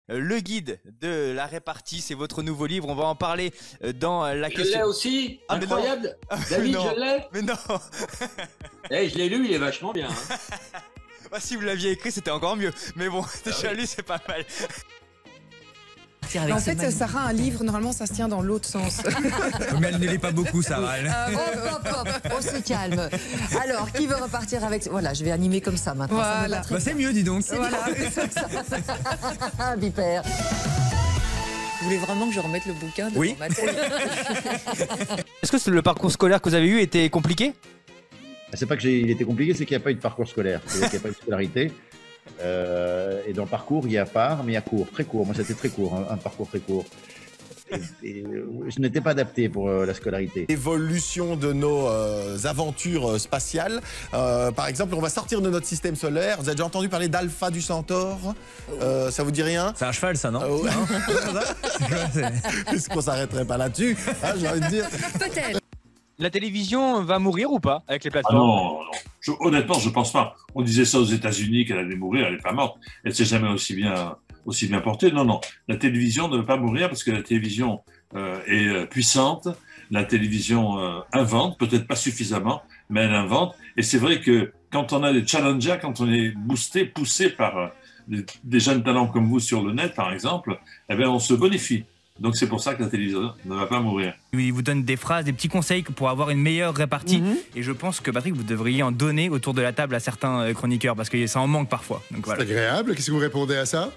Le guide de la répartie, c'est votre nouveau livre. On va en parler dans la Je question. l'ai aussi, Ah, mais incroyable. non. David, Non. je l'ai. Mais non. Je l'ai lu, il est vachement bien. Hein. Bah, si vous l'aviez écrit, c'était encore mieux. Mais bon, déjà lu, c'est pas mal. En fait, Sarah, un livre, normalement, ça se tient dans l'autre sens. Mais elle ne l'est pas beaucoup, ça va. Hop, on se calme. Alors, qui veut repartir avec... Voilà, je vais animer comme ça maintenant. Voilà. Bah, c'est mieux, dis donc. Voilà. Vipère. Vous voulez vraiment que je remette le bouquin devant Oui. ma tête? Est-ce que le parcours scolaire que vous avez eu était compliqué? C'est pas qu'il était compliqué, c'est qu'il n'y a pas eu de parcours scolaire, c'est-à-dire qu'il n'y a pas eu de scolarité. Et dans le parcours, il y a part, mais il y a court, très court. Moi, c'était très court, un parcours très court. Et je n'étais pas adapté pour la scolarité. Évolution de nos aventures spatiales. Par exemple, on va sortir de notre système solaire. Vous avez déjà entendu parler d'Alpha du Centaure? Ça vous dit rien? C'est un cheval, ça, non? Est-ce qu'on s'arrêterait pas là-dessus, hein, j'ai envie de dire. Peut-être. La télévision va mourir ou pas avec les Ah plateformes? non, non. Honnêtement, je pense pas. On disait ça aux États-Unis qu'elle allait mourir, elle n'est pas morte. Elle s'est jamais aussi bien portée. Non, non. La télévision ne va pas mourir parce que la télévision est puissante. La télévision invente, peut-être pas suffisamment, mais elle invente. Et c'est vrai que quand on a des challengers, quand on est boosté, poussé par des jeunes talents comme vous sur le net, par exemple, eh bien, on se bonifie. Donc c'est pour ça que la télévision ne va pas mourir. Il vous donne des phrases, des petits conseils pour avoir une meilleure répartie. Et je pense que Patrick, vous devriez en donner autour de la table à certains chroniqueurs parce que ça en manque parfois. Donc voilà. C'est agréable. Qu'est-ce que vous répondez à ça?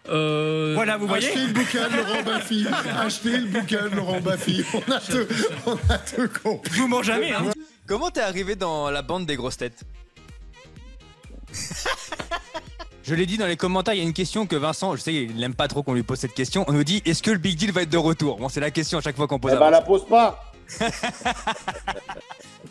Voilà, vous voyez. Achetez le bouquin de Laurent Baffy. Achetez le bouquin de Laurent Baffy. On a tout compris. Je vous mens jamais, hein. Comment t'es arrivé dans la bande des grosses têtes? Je l'ai dit dans les commentaires, il y a une question que Vincent, je sais, il n'aime pas trop qu'on lui pose cette question. On nous dit, est-ce que le Big Deal va être de retour? Bon, c'est la question à chaque fois qu'on pose. la pose pas.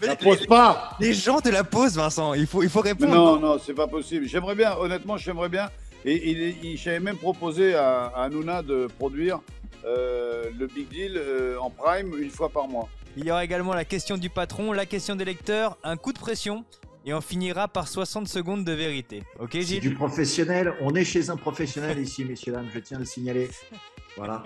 La pose pas. Les gens te la posent, Vincent. Il faut répondre. Non, non, c'est pas possible. J'aimerais bien, honnêtement, j'aimerais bien. Et j'avais même proposé à Hanouna de produire le Big Deal en prime une fois par mois. Il y aura également la question du patron, la question des lecteurs, un coup de pression. Et on finira par 60 secondes de vérité. Ok, C'est Gilles? du professionnel. On est chez un professionnel ici, messieurs, dames. Je tiens à le signaler. Voilà.